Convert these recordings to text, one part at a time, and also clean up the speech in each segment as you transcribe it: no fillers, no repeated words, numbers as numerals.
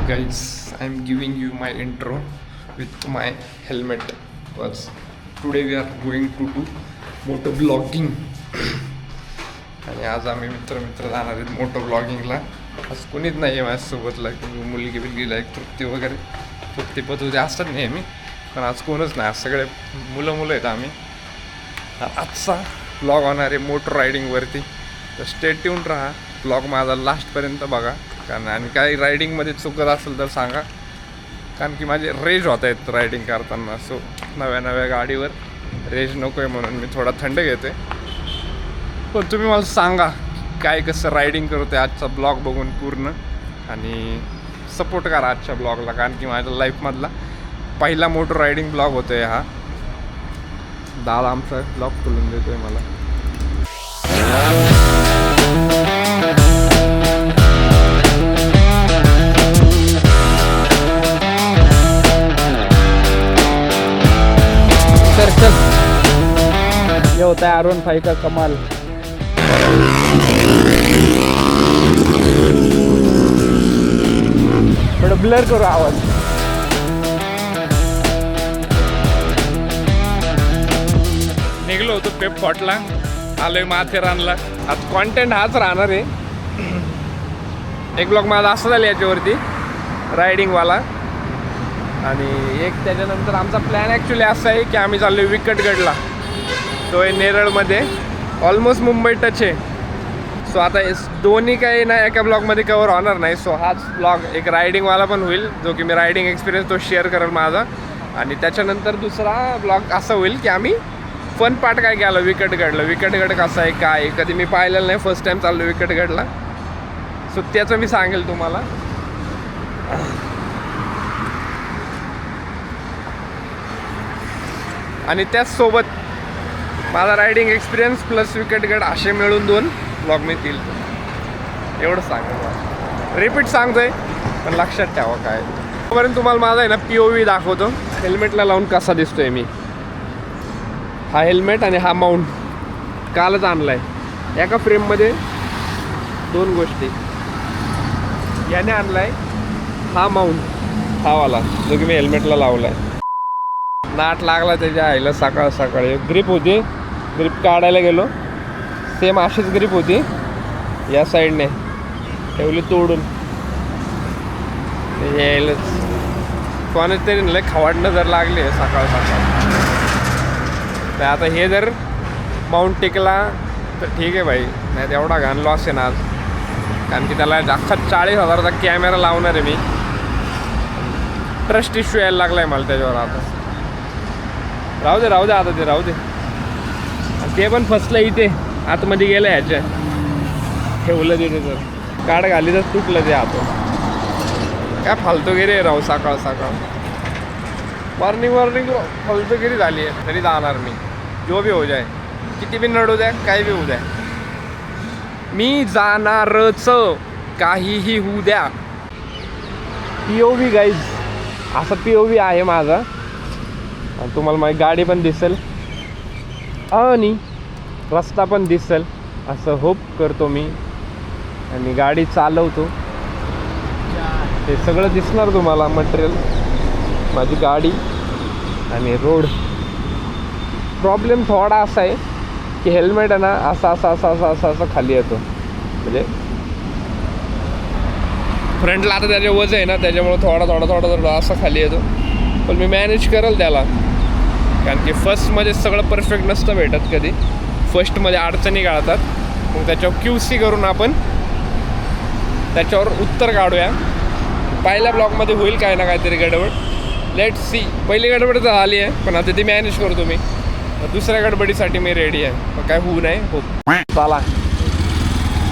Guys, I'm giving you my intro with my helmet because today we are going to do motor vlogging. आणि आज आम्ही मित्र जाणार आहेत मोटो ब्लॉगिंगला. आज कोणीच नाही आहे माझ्यासोबतला की मुलगी बिलगीला एक तृप्ती वगैरे तृप्तीपत असतात नेहमी, पण आज कोणच नाही. आज सगळे मुलं आहेत आम्ही. आजचा ब्लॉग होणार आहे मोटर रायडिंगवरती, तर स्टे ट्यून राहा. ब्लॉग माझा लास्टपर्यंत बघा, कारण आणि काही रायडिंगमध्ये चुकत असेल तर सांगा, कारण की माझे रेज होत आहेत रायडिंग करताना. सो नव्या गाडीवर रेज नको आहे म्हणून मी थोडा थंड घेते. पण तुम्ही मला सांगा काय कसं रायडिंग करते आजचा ब्लॉग बघून पूर्ण, आणि सपोर्ट करा आजच्या ब्लॉगला, कारण की माझ्या लाईफमधला पहिला मोटर रायडिंग ब्लॉग होतो आहे हा. दादा आमचा ब्लॉग खोलून देतो आहे मला. ये होता है R15 का कमाल. थोडं ब्लर करू आवाज. निघलो होतो पेप फॉटला, आलोय माथेरानला. आज कॉन्टेंट हाच राहणार आहे. एक ब्लॉग माझा असं झालं याच्यावरती रायडिंगवाला, आणि एक त्याच्यानंतर आमचा प्लॅन ॲक्च्युली असा आहे की आम्ही चाललो आहे विकटगडला. तो आहे नेरळमध्ये, ऑलमोस्ट मुंबई टच आहे. सो आता दोन्ही काही ना एका ब्लॉगमध्ये कवर होणार नाही. सो हाच ब्लॉग एक रायडिंगवाला पण होईल, जो की मी रायडिंग एक्सपिरियन्स तो शेअर करेल माझा. आणि त्याच्यानंतर दुसरा ब्लॉग असा होईल की आम्ही फन पार्ट काय केलं विकटगडला. विकटगड कसा आहे काय कधी मी पाहिलेलं नाही, फर्स्ट टाईम चाललो विकटगडला. सो त्याचं मी सांगेल तुम्हाला. आणि त्याचसोबत माझा रायडिंग एक्सपिरियन्स प्लस विकटगड असे मिळून 2 ब्लॉग मी येतील. एवढं सांगतो, रिपीट सांगतोय पण लक्षात ठेवा काय. तोपर्यंत तुम्हाला माझा आहे ना POV दाखवतो. हेल्मेटला लावून कसा दिसतोय मी. हा हेल्मेट आणि हा माउंट कालच आणला आहे. एका फ्रेममध्ये 2 गोष्टी. याने आणला आहे हा माउंट, हा वाला जो की मी हेल्मेटला लावला आहे. नाट लागला त्याच्या आईला सकाळी. ग्रिप होती, ग्रिप काढायला गेलो, सेम अशीच ग्रिप होती, या साईडने ठेवली तोडून. यायलाच कोणाच तरी लय खवाडणं जर लागली सकाळ. तर आता हे जर माउंट टिकला तर ठीक आहे भाई, नाही एवढा घाण लॉस आहे ना आज, कारण की त्याला अख्खा 40,000चा कॅमेरा लावणार आहे मी. ट्रस्ट इश्यू यायला लागला आहे मला त्याच्यावर. आता राहू दे आता ते राहू दे. ते पण फसलं इथे आतमध्ये गेलं, ह्याच्या ठेवलं तिथे तर काढ घाली तर तुटलं ते आत. काय फालतूगिरी राहू सकाळ मॉर्निंग फालतूगिरी झाली आहे. तरी जाणार मी, जो भी हो जाए, किती बी नडू द्या, काही बी होऊ द्या, मी जाणारच, काहीही होऊ द्या. POV गाईज, असा POV आहे माझा. आणि तुम्हाला माझी गाडी पण दिसेल आणि रस्ता पण दिसेल असं होप करतो मी. आणि गाडी चालवतो, हे सगळं दिसणार तुम्हाला. मटेरियल, माझी गाडी आणि रोड. प्रॉब्लेम थोडा असा आहे की हेल्मेट आहे ना असं खाली येतो. म्हणजे फ्रंटला आता त्याच्या वज आहे ना, त्याच्यामुळं थोडा असं खाली येतो. पण मी मॅनेज करेल त्याला, कारण की फर्स्टमध्ये सगळं परफेक्ट नसतं भेटत कधी. फर्स्टमध्ये अडचणी काढतात, मग त्याच्यावर QC करून आपण त्याच्यावर उत्तर काढूया. पहिल्या ब्लॉगमध्ये होईल काय ना काहीतरी गडबड. Let see. पहिली गडबड तर झाली आहे, पण आता ती मॅनेज करतो मी. दुसऱ्या गडबडीसाठी मी रेडी आहे, मग काय होऊ नये. हो चला.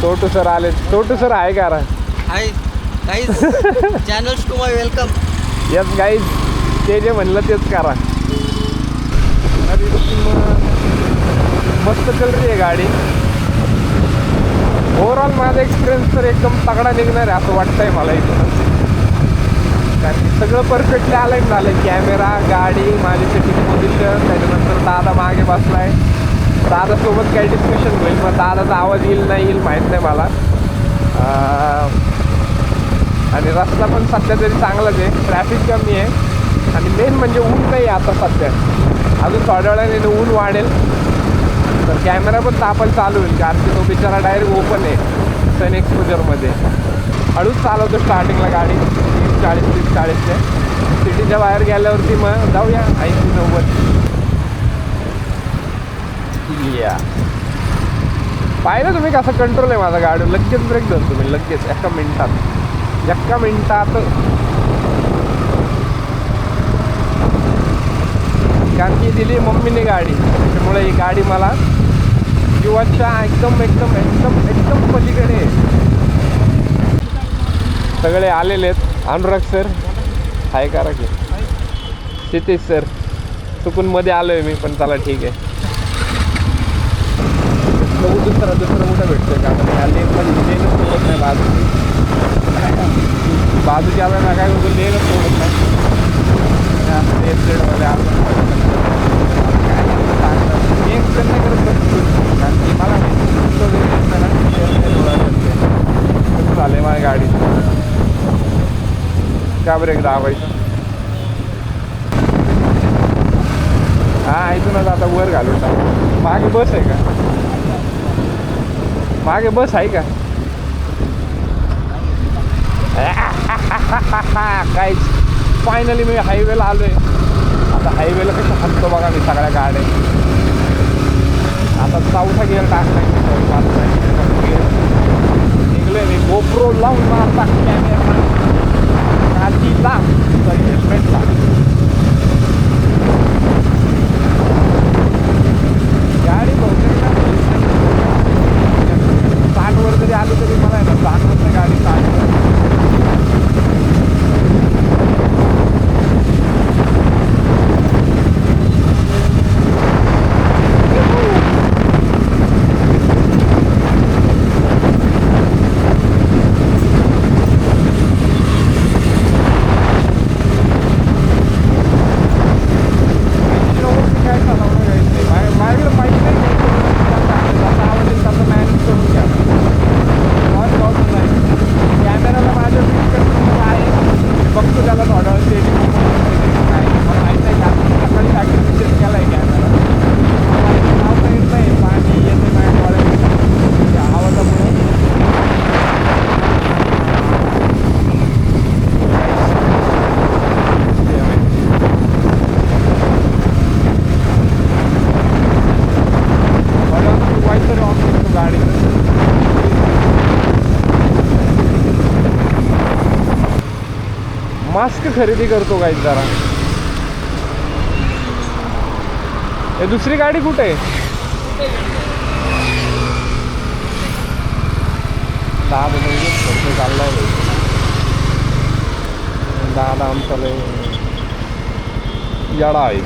छोटू सर आले. छोटू सर आहे का? Hi guys, channels to my welcome. Yes guys, ते जे म्हणलं तेच करा. मस्त चल रही आहे गाडी. ओव्हरऑल माझा एक्सपिरियन्स तर एकदम तगडा निघणार आहे असं वाटतंय मला इथं. कारण की सगळं परफेक्टली अलाईन झालं आहे. कॅमेरा, गाडी, माझी सिटिंग पोझिशन, त्याच्यानंतर दादा मागे बसला आहे. दादासोबत काही डिस्कशन होईल, मग दादाचा आवाज येईल नाही येईल माहीत नाही मला. आणि रस्ता पण सध्या तरी चांगलाच आहे, ट्रॅफिक कमी आहे आणि मेन म्हणजे ऊन नाही आता सध्या. अजून थोड्या वेळाने ऊन वाढेल तर कॅमेरा पण तापायला चालू होईल, कारण की तो बिचारा डायरेक्ट ओपन आहे सन एक्सपोजरमध्ये. हळूच चालवतो स्टार्टिंगला गाडी 30-40-30-40ने. सिटीच्या बाहेर गेल्यावरती मग जाऊया 80-90. या पाहिलं तुम्ही कसं कंट्रोल आहे माझा गाडी, लगेच ब्रेक धरतो तुम्ही, लगेच एका मिनिटात. कारण की दिली मम्मीने गाडी, त्याच्यामुळे ही गाडी मला जीवाच्या एकदम एकदम एकदम एकदम पलीकडे आहे. सगळे आलेले आहेत. अनुराग सर हाय करा की, क्षितिज सर चुकून मध्ये आलोय मी, पण चला ठीक आहे. दुसरं कुठं भेटतोय का आपण लेनच सोडत नाही बाजूची आपल्याला काय करतो, लेनच सोडत नाही. मध्ये आपण मी एक्सप्लेन नाही करत बसतो, कारण की मला कसं झालं आहे माझ्या गाडीचं. का ब्रेक दाबायचं? हा इथूनच आता वर घालून टाक. मागे बस आहे का? मागे बस आहे का? काहीच. फायनली मी हायवेला आलोय. आता हायवेला कसं हलतो बघा मी सगळ्या गाड्या. आता चौथा गिअर टाकलाय निघलोय मी. गोप्रो लावून मारता कॅमेरा काठीला हेल्मेटला. गाडी बहुतेक 60वर जरी आली तरी मला आहे ना जाणवत नाही गाडी 60वर. मास्क खरेदी करतो काही जरा. हे दुसरी गाडी कुठे आहे? चाललाय दादा आमचा लय याडा आहे,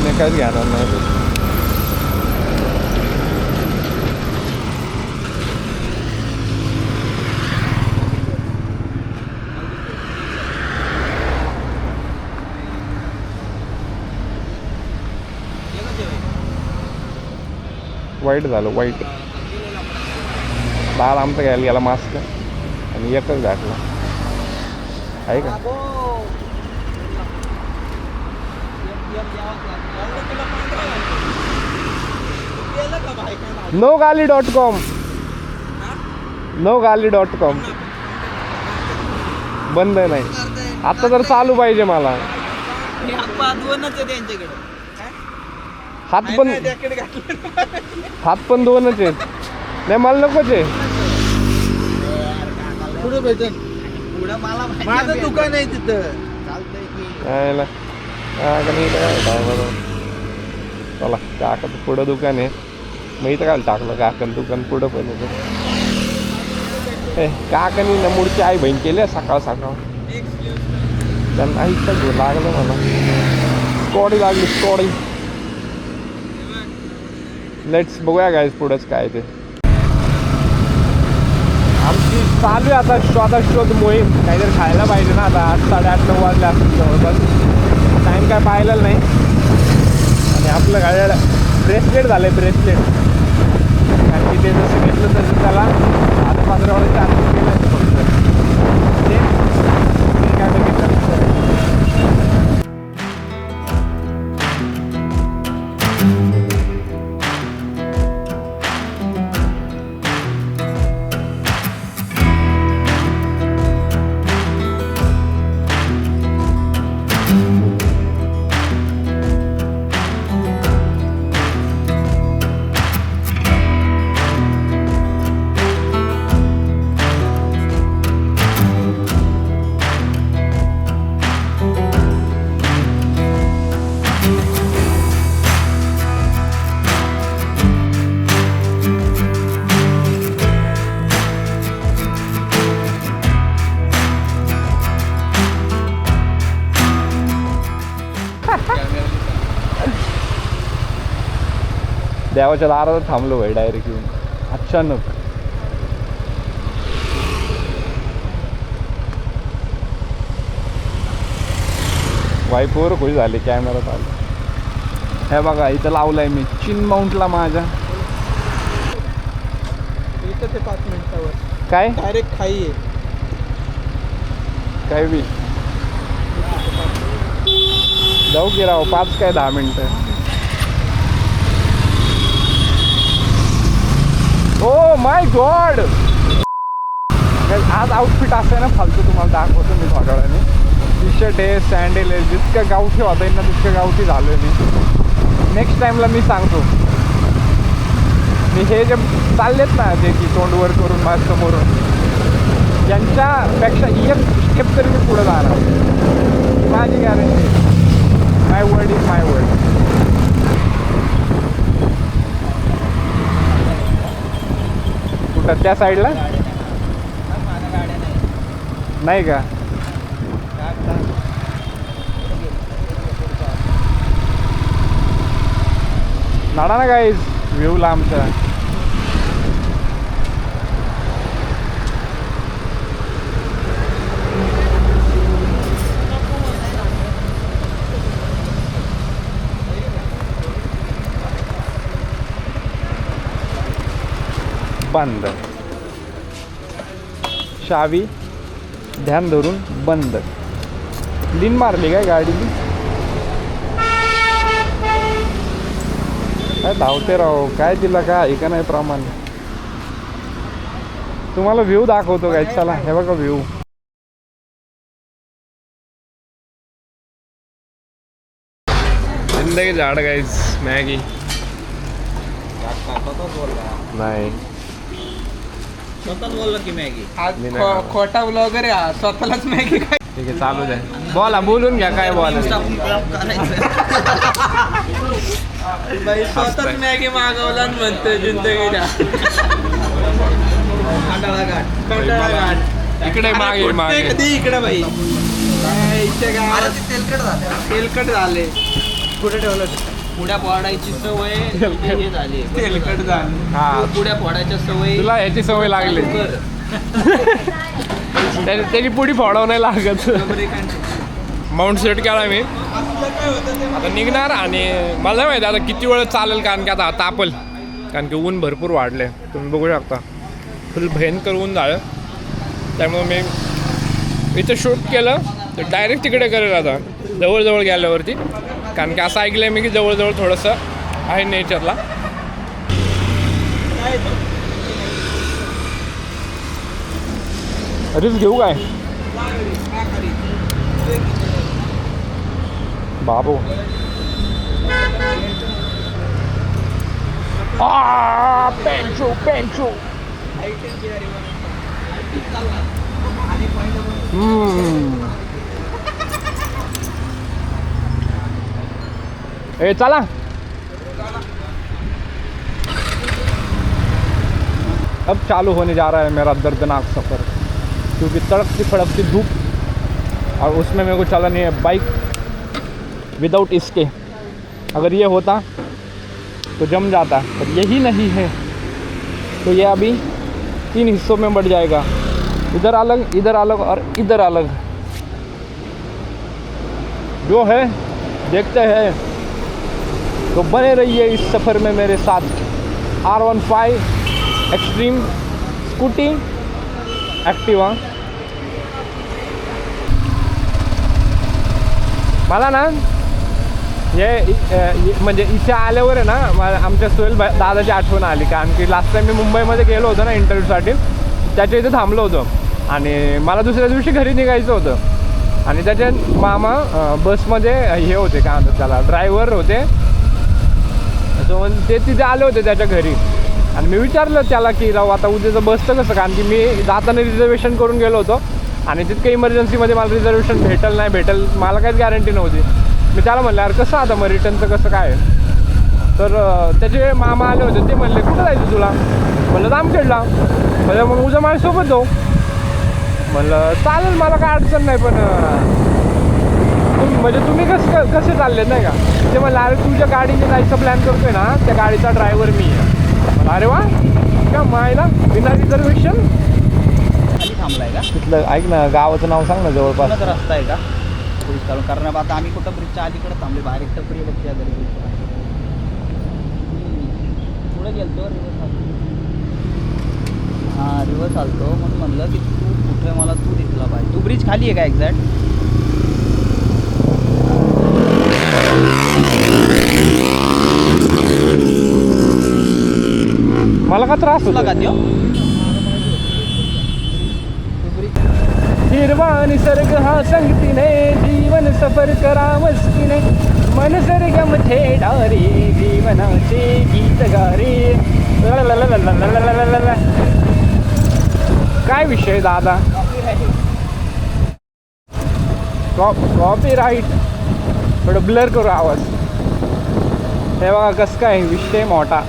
मी काहीच घेणार नाही. वाईट झालं वाईट. दादा आमचं घ्यायला गेला मास्क आणि एकच घातला आहे का. nogali.com nogali.com बंद नाही आता, तर चालू पाहिजे मला. हात पण दोनच आहेत. नाही मला नकोच आहे. माझं दुकान आहे तिथं. चला काकाचं पुढं दुकान आहे, मग इथं काय टाकलं काकान दुकान पुढं पण काकानी ना मुडची आई बहीण केली सकाळ सकाळ. त्यांना इथं लागलं मला स्टोरी लागली स्टोरी. लेट्स बघूया गाईज पुढंच काय ते. आमची चालू आहे आता शोध मोहीम. काहीतरी खायला पाहिजे ना आता. 8-8-9 वाजले असतील जवळपास. टाईम काय पाहिलेलं नाही. आणि आपलं गाड्याला ब्रेसलेट झालं आहे ब्रेसलेट. कारण की ते जसं घेतलं तसं त्याला 10-15 चार्ज केलं फक्त. ते काय बघितलं देवाच्या दारात थांबलो भाई डायरेक्ट येऊन अचानक. वाईफवर खुश झाले कॅमेरात आलं. हे बघा इथं लावलंय मी चिन माउंटला माझ्या. इथं ते 5 मिनिटावर काय डायरेक्ट खाई आहे. काय बी जाऊ की राव 5 काय 10 मिनिटं. Oh my God. आज आउटफिट असं आहे ना फालतू, तुम्हाला दाखवतो मी थोड्या वेळाने. टी शर्ट आहे, सँडेल आहे, जितकं गावठी होता येईल ना तितकं गावठी झालो आहे मी. नेक्स्ट टाईमला मी सांगतो. मी हे जे चाललेत ना जे की तोंडवर करून माझ्या समोरून, यांच्यापेक्षा एक स्टेप तरी मी पुढे जाणार. माझी guarantee. My word is my word. कुठं त्या साईडला नाही का? नाडा ना गाईज व्ह्यू लांबचा. बंद. चावी ध्यान धरून बंद. लिन मारली काय गाडीने? काय धावते राव, काय तिला काय ऐका नाही प्रमाण. तुम्हाला व्ह्यू दाखवतो काय, चला हे बघा व्ह्यू. जिंदगी झाड गाईज. मॅगी नाही. स्वतःच बोललो की मॅगी. मी नाही खात. खोटा ब्लॉगर आहे स्वतःलाच मॅगी खाय. ठीक आहे चालू द्या. बोला, बोलून घ्या काय बोला. स्वतःच मॅगी मागवला आणि म्हणतोय जिंदगीला. कंटाळा घाट. इकडे मागे मागे. कधी इकडे बाई तेलकट झाले. कुठे ठेवलं? पुड्या फोडायची सवय हे झाली. तेलकट झाले. हा पुड्या फोडायच्या सवय तुला ह्याची सवय लागली. त्याची पुढी फोडावं नाही लागत. माउंट सेट केला मी आता निघणार. आणि मला नाही माहिती आता किती वेळ चालेल, कारण की आता तापल, कारण की ऊन भरपूर वाढले. तुम्ही बघू शकता फुल भयंकर ऊन झालं. त्यामुळे मी इथं शूट केलं तर डायरेक्ट तिकडे करेल आता जवळजवळ गेल्यावरती, कारण की असं ऐकलं मी की जवळजवळ थोडंसं आहे नेचरला. रिस्क घेऊ काय बाबू? पेंचू पेंचू. ए चला. अब चालू होने जा रहा है मेरा दर्दनाक सफ़र, क्योंकि तड़कती फड़कती धूप और उसमें मेरे को चलानी है बाइक विदाउट इसके. अगर ये होता तो जम जाता, पर यही नहीं है तो ये अभी 3 हिस्सों में बढ़ जाएगा. इधर अलग और इधर अलग. जो है देखते हैं. तो बने रहिए इस सफ़र में मेरे साथ. R15 एक्सट्रीम स्कूटी एक्टिवा मला ना म्हणजे इथे आल्यावर आहे ना आमच्या सोहेल दादाची आठवण आली, कारण की लास्ट टाइम मी मुंबईमध्ये गेलो होतो ना इंटरव्ह्यूसाठी, त्याच्या इथे थांबलो होतो आणि मला दुसऱ्या दिवशी घरी निघायचं होतं आणि त्याचे मामा बसमध्ये हे होते, काय म्हणतात त्याला, ड्रायव्हर होते. सो ते तिथे आले होते त्याच्या घरी आणि मी विचारलं त्याला की राव आता उद्याचं बसतं कसं, कारण की मी जाताना रिझर्वेशन करून गेलो होतो आणि तितकं इमर्जन्सीमध्ये मला रिझर्वेशन भेटेल नाही भेटेल मला काहीच गॅरंटी नव्हती. मी त्याला म्हणलं यार कसं आता मग रिटर्नचं कसं काय, तर त्याचे मामा आले होते, ते म्हणले कुठं जायचं तुला, म्हणलं जामखेडला, म्हणजे मग उद्या माझ्यासोबत जाऊ. म्हणलं चालेल मला काय अडचण नाही, पण म्हणजे तुम्ही कसे चालले नाही का. ते म्हणलं अरे तुझ्या गाडीने जायचं प्लॅन करतोय ना, त्या गाडीचा ड्रायव्हर मी आहे. मला अरे वा का मायला बिना रिझर्वेशन. खाली थांबलाय का तिथलं ऐक ना, गावाचं नाव सांग ना जवळपास. कोणाचा रस्ता आहे का ब्रिज चालू, कारण आता आम्ही कुठं ब्रिजच्या अलीकडे थांबले, बाहेर एक टपरी बघते घरी पुढे गेलतो रिवर्स आलतो. हां रिवर्स आलतो म्हणून म्हणलं की तू कुठे मला तू दिसला पाहिजे. तू ब्रिज खाली आहे का एक्झॅक्ट. मला का त्रास तुला होतो का त्यो हिरवा निसर्ग हा संगतीने जीवन सफर करा मस्तीने मन सरगम थेडारे जीवनाचे गीत गारे. काय विषय दादा. कॉपीराईट थोडं ब्लर करू आवाज. हे बघा कसं काय विषय मोठा,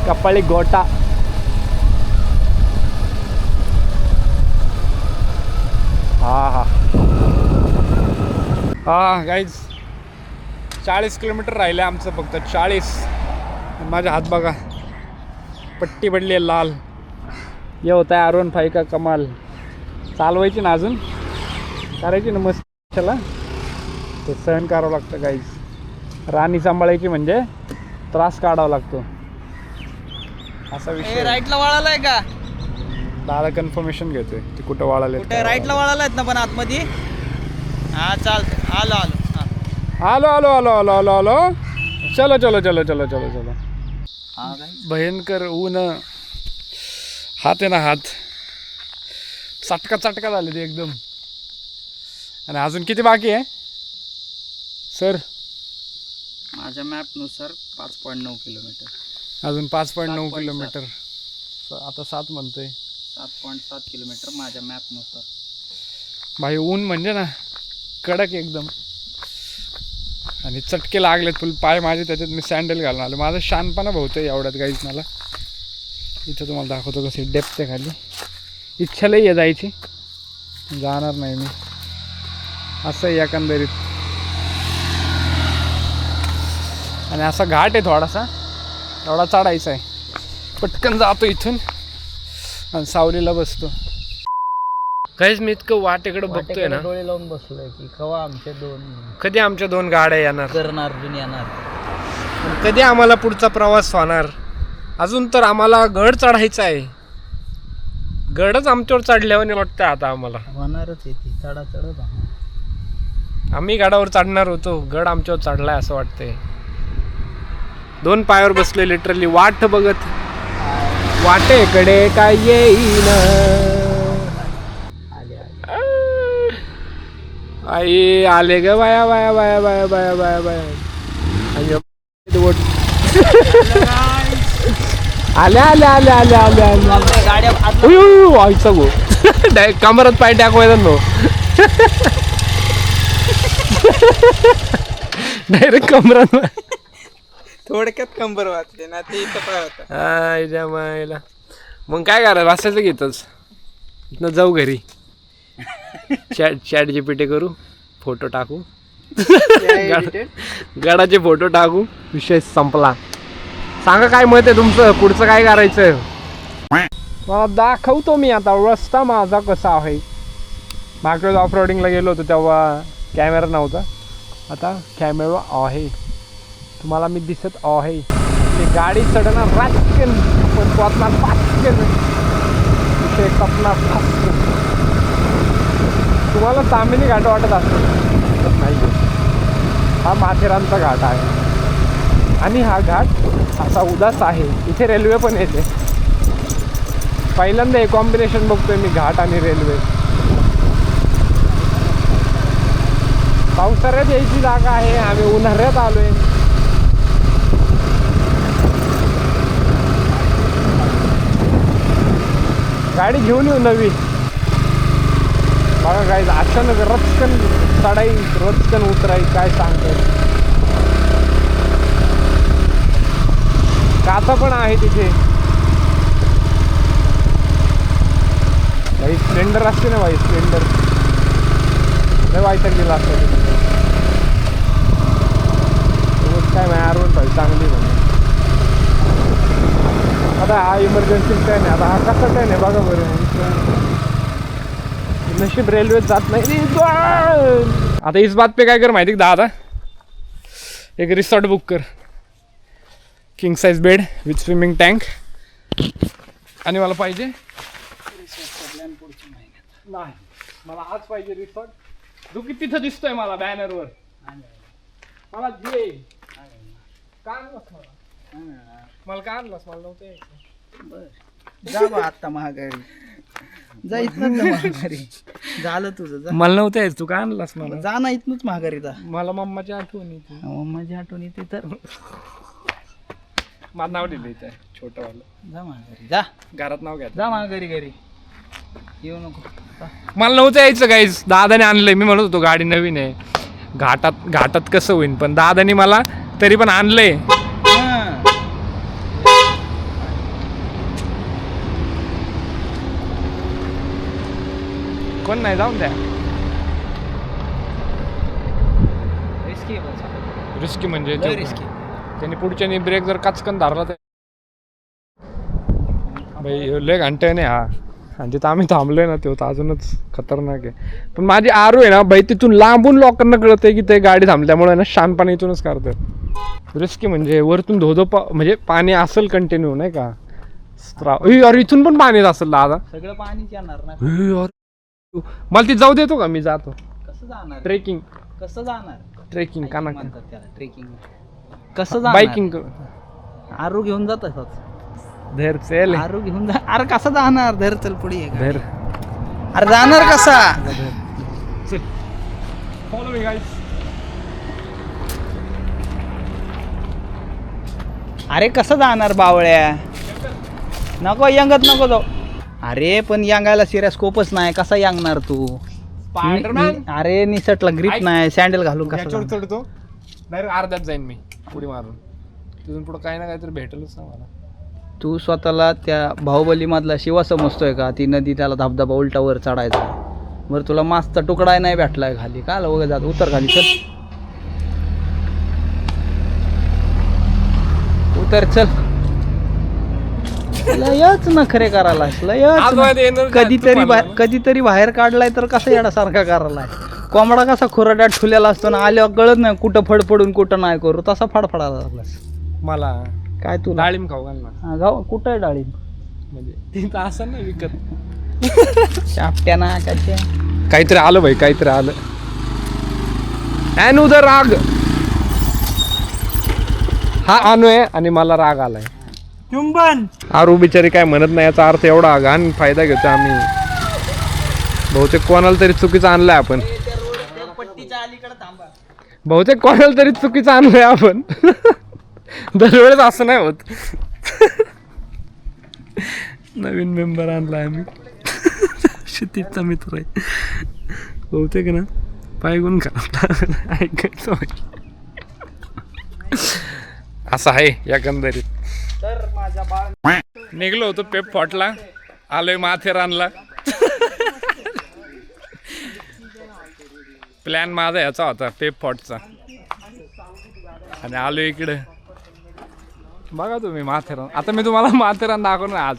कपाळी गोटा. हा गाईज 40 किलोमीटर राहिले आमचं फक्त, 40. माझा हात बघा पट्टी पडली आहे लाल. ये होता है R15 का कमाल. चालवायची ना अजून, करायची ना मस्त. चला ते सहन करावं लागतं गाईज. राणी सांभाळायची म्हणजे त्रास काढावा लागतो, असा विषय. राईटला वळालाय का दादा कन्फर्मेशन घेतोय ते कुठं वळाले. कुठे राईटला वळालायत ना पण आतमध्ये. हा चालतं आलो आलो आलो आलो आलो आलो आलो आलो. चलो चलो चलो चलो चलो चलो. भयंकर ऊन. हात आहे ना हात चटका झाले ते एकदम. आणि अजून किती बाकी आहे सर. माझ्या मॅपनुसार 5.9 किलोमीटर. अजून 5.9 7.7 किलोमीटर. आता 7 म्हणतोय. 7.7 किलोमीटर माझ्या मॅपनुसार. भाई ऊन म्हणजे ना कडक एकदम. आणि चटके लागलेत फुल पाय माझे, त्याच्यात मी सँडल घालून आलो. माझं शानपणा बहुतंय एवढ्यात गाईच. मला इथं तुम्हाला दाखवतो कशी डेप्थ आहे खाली. इच्छा लई आहे जायची, जाणार नाही मी. असं आहे एकंदरीत. आणि असा घाट आहे थोडासा, एवढा चढायचा आहे. पटकन जातो इथून आणि सावलीला बसतो. काहीच मी इतकं वाटेकडे बघतोय ना, डोळे लावून बसलोय की कवा आमचे कधी आमच्या 2 गाड्या येणार, करण अर्जुन येणार, कधी आम्हाला पुढचा प्रवास होणार. अजून तर आम्हाला गड चढायचा आहे. गडच आमच्यावर चढल्यावर वाटतं आता आम्हाला. होणारच येते चढा चढत. आम्ही गडावर चढणार होतो, गड आमच्यावर चढलाय असं वाटतंय. 2 पायावर बसले लिटरली, वाट बघत. वाटेकडे काय येईन आई आले ग बाया बाया बाया बाया बाया बाया बाया. आल्या आल्या आल्या आल्या आल्या आल्या. गाड्या व्हायचा गो डायरेक्ट कमरात पाय टाकवायचा नो. डायरेक्ट कमरात. थोडक्यात कंबर वाचते ना ते इथं पाय होता. आयच्या मायला. मग काय करायचं, बसायचं घेतच इथनं जाऊ घरी. चॅट GPT करू, फोटो टाकू, गडाचे फोटो टाकू, विषय संपला. सांगा काय मत आहे तुमचं, पुढचं काय करायचं मला दाखवतो मी. आता रस्ता माझा कसा आहे. मागच्या वेळेस ऑफरोडिंगला गेलो होतो तेव्हा कॅमेरा नव्हता, आता कॅमेरा आहे. तुम्हाला मी दिसत आहे. ते गाडी चढणार राजकेन, पण पोचणार पाचकेन, विषय कपणार फास्ट. तुम्हाला तामिनी घाट वाटत असेल, वाटत नाही. हा माथेरानचा घाट आहे आणि हा घाट असा उदास आहे. इथे रेल्वे पण येते. पहिल्यांदा हे कॉम्बिनेशन बघतोय मी, घाट आणि रेल्वे. पावसाळ्यात यायची जागा आहे, आम्ही उन्हाळ्यात आलोय. गाडी घेऊन येऊ नवी. बघा काय अचानक रचकन चढाई, रचकन उतराई, काय सांगतोय. काचा पण आहे तिथे. भाई स्प्लेंडर असते ना, भाई स्प्लेंडर लय वाईट गेला असतं. काय मॅरून पाहिजे चांगली म्हणून. आता हा इमर्जन्सी ट्रेन आहे. आता हा कसा ट्रेन आहे बघा बरं. नशीब रेल्वेत जात नाही. आता इस बात पे काय कर माहिती का दादा, एक रिसॉर्ट बुक कर. King size bed with swimming tank. आणि मला पाहिजे नाही, मला आज पाहिजे रिसॉर्ट. जो की तिथं दिसतोय मला बॅनरवर. मला दे. का आणलास मला का आणलास? मला नव्हतं यायचं. जा बा आता महागारी जा इथनच महागारी झालं तुझं. जा मला नव्हतं यायचं, तू का आणलास मला? जा ना इथनच महागारी जा. मला मम्माची आठवण येते. मम्माची आठवण येते तर माझं नाव लिहिलं इथं छोटंवालं. जा महागारी जा. घरात नाव घ्या. जा महागारी घरी येऊ नको. मला नव्हतं यायचं काहीच. दादाने आणलंय. मी म्हणत होतो गाडी नवीन आहे, घाटात कसं होईन, पण दादाने मला तरी पण आणलंय. कोण नाही, जाऊन द्या. रिस्की म्हणजे रिस्की. त्यांनी पुढच्यानी ब्रेक जर काचकन धरला तर भाई लय घंटे नाही हा. आणि तिथं आम्ही थांबलोय ना, ते होतं अजूनच खतरनाक आहे. पण माझी आरू आहे ना भाई, तिथून लांबून लोकांना कळतंय की ते गाडी थांबली, त्यामुळे ना शानपणे इथूनच काढतात. रिस्की म्हणजे वरतून धोधो म्हणजे पाणी असेल कंटिन्यू नाही का. अरे इथून पण पाणी असेल दादा. सगळं पाणीच येणार ना. मला ती जाऊ देतो का? मी जातो. कसं जाणार? ट्रेकिंग. कसं जाणार? ट्रेकिंग का ना ट्रेकिंग कसं जाणार? बाईकिंग. आरू घेऊन जात असतात. धर चल. आरू घेऊन जा. अरे कसं जाणार? धर चल पुढे ये. धर. अरे जाणार कसा? चल. फॉलो मी गाईस. अरे कसं जाणार बावळ्या? नको यंगत नको जाऊ. अरे पण यांगायला सिरियस स्कोपच नाही. कसा यांगणार तू? अरे निसटला ग्रिप नाही. सँडल घालून कसं याच्यावर चढतो डायरेक्ट अर्ध्यात जाईन मी पुढे मारून. तिथून पुढे काही ना काहीतरी भेटेलच ना मला. तू स्वतःला त्या बाहुबली मधला शिवा समजतोय का? ती नदी त्याला धबधबा उलटावर चढायचा. बरं तुला मासचा तुकडा नाही भेटलाय खाली का? वगैरे जात उतर खाली. चल उतर चल. लयच नखरे करायला. लयच कधीतरी बाहेर काढलाय तर कसा येण्यासारखा करायलाय. कोंबडा कसा खुराड्यात ठुलेला असतो ना, आल्यावर कळत नाही कुठं फडफडून कुठं नाही करू, तसा फडफडायला लागलास. मला काय तू डाळिंब खाऊ घाल ना. गाव कुठं आहे डाळिंब? म्हणजे तिथं असं ना विकत. शापट्या ना कशा. काहीतरी आलं भाई, काहीतरी आलं. ॲन उदर राग. हा आणू आहे आणि मला राग आलाय. चुंबन. आरू बिचारी काय म्हणत नाही, याचा अर्थ एवढा घाण फायदा घेतो आम्ही. बहुतेक कोणाला तरी चुकीचं आणलंय आपण. बहुतेक कोणाला तरी चुकीचं आणलंय आपण. दरवेळेस असं नाही होत. नवीन मेंबर आणलाय आम्ही. क्षितिजचा मित्र आहे बहुतेक ना. पायगुण का ऐकायचं असं आहे एकंदरीत. तर माझ्या बाळ निघलो होतो पेप फॉटला, आलोय माथेरानला. प्लॅन माझा याचा होता पेप फॉटचा आणि आलो इकडे. बघा तुम्ही माथेरान. आता मी तुम्हाला माथेरान दाखवणार आज.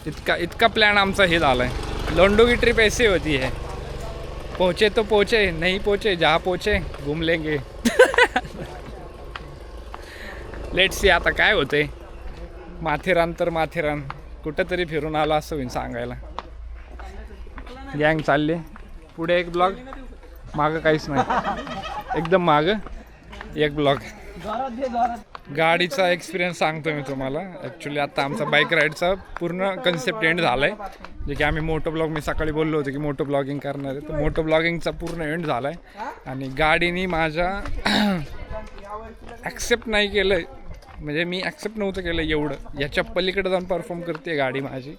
इतका प्लॅन आमचा हे झालाय. लोंडो की ट्रिप ऐसी होती है, पहुंचे तो पहुंचे, नहीं पहुंचे जहाँ पहुंचे घूम लेंगे. लेट्स सी आता काय होतंय. माथेरान तर माथेरान, कुठंतरी फिरून आलो असं होईन सांगायला. गँग चालले पुढे. एक ब्लॉग मागं काहीच नाही, एकदम मागं एक ब्लॉग. गाडीचा एक्सपिरियन्स सांगतो मी तुम्हाला. ॲक्च्युली आता आमचा बाईक राईडचा पूर्ण कन्सेप्ट एंड झाला आहे. जे की आम्ही मोटो ब्लॉग, मी सकाळी बोललो होतो की मोटो ब्लॉगिंग करणार आहे, तर मोटो ब्लॉगिंगचा पूर्ण एंड झाला आहे. आणि गाडीने माझ्या ॲक्सेप्ट नाही केलं आहे, म्हणजे मी ॲक्सेप्ट नव्हतं केलं एवढं. याच्या पलीकडे जाऊन परफॉर्म करते गाडी माझी.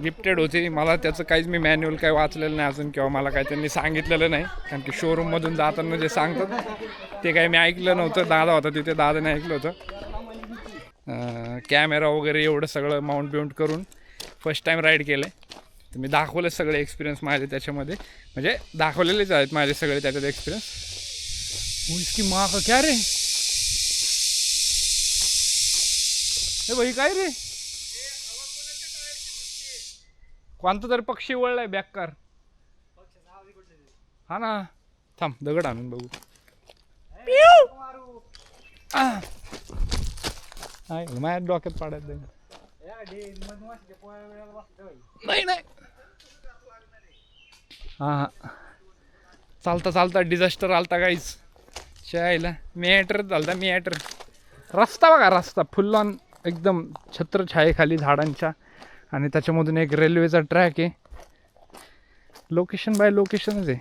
गिफ्टेड होती मला, त्याचं काहीच मी मॅन्युअल काही वाचलेलं नाही अजून, किंवा मला काही त्यांनी सांगितलेलं नाही. कारण की शोरूममधून जाताना जे सांगतात ते काही मी ऐकलं नव्हतं. दादा होता तिथे, दादाने ऐकलं होतं. कॅमेरा वगैरे एवढं सगळं माउंट बिउंट करून फर्स्ट टाईम राईड केलं आहे. तर मी दाखवले सगळे एक्सपिरियन्स माझे त्याच्यामध्ये, म्हणजे दाखवलेलेच आहेत माझे सगळे त्याच्यात एक्सपिरियन्स. इसकी माँ का क्या रे, हे भाई काय रे, कोणता तरी पक्षी वळलाय बॅककार. हा ना, थांब दगड आणून बघू. माझ्या डोक्यात पाडायचं नाही नाही. हा चालता चालता डिझास्टर आलता काहीच शायला. मॅटर झालता मॅटर. रस्ता बघा, रस्ता फुल ऑन एकदम छत्रछायेखाली झाडांच्या, आणि त्याच्यामधून एक रेल्वेचा ट्रॅक आहे. लोकेशन बाय लोकेशनच आहे.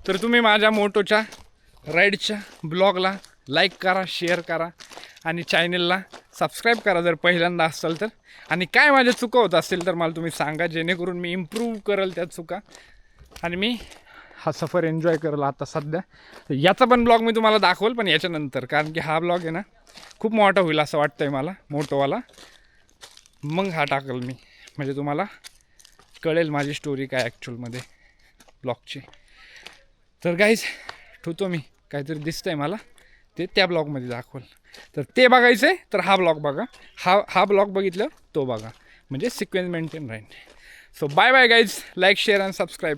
तर तुम्ही माझ्या मोटोच्या राईडच्या ब्लॉगला लाईक करा, शेअर करा आणि चॅनलला सबस्क्राईब करा जर पहिल्यांदा असाल तर. आणि काय माझ्या चुका होत असतील तर मला तुम्ही सांगा, जेणेकरून मी इम्प्रूव्ह करेल त्या चुका आणि मी हा सफर एन्जॉय करेल. आता सध्या याचा पण ब्लॉग मी तुम्हाला दाखवेल, पण याच्यानंतर, कारण की हा ब्लॉग आहे ना खूप मोठा होईल असं वाटतं आहे मला, मोटोवाला. मग हा टाकेल मी, म्हणजे तुम्हाला कळेल माझी स्टोरी काय ॲक्च्युअलमध्ये ब्लॉगची. तर गाईज ठेवतो मी, काहीतरी दिसतंय मला ते त्या ब्लॉगमध्ये दाखवल. तर ते बघायचं आहे तर हा ब्लॉग बघा, हा ब्लॉग बघितलं तो बघा, म्हणजे सिक्वेन्स मेंटेन राहील. So bye bye guys, like share and subscribe.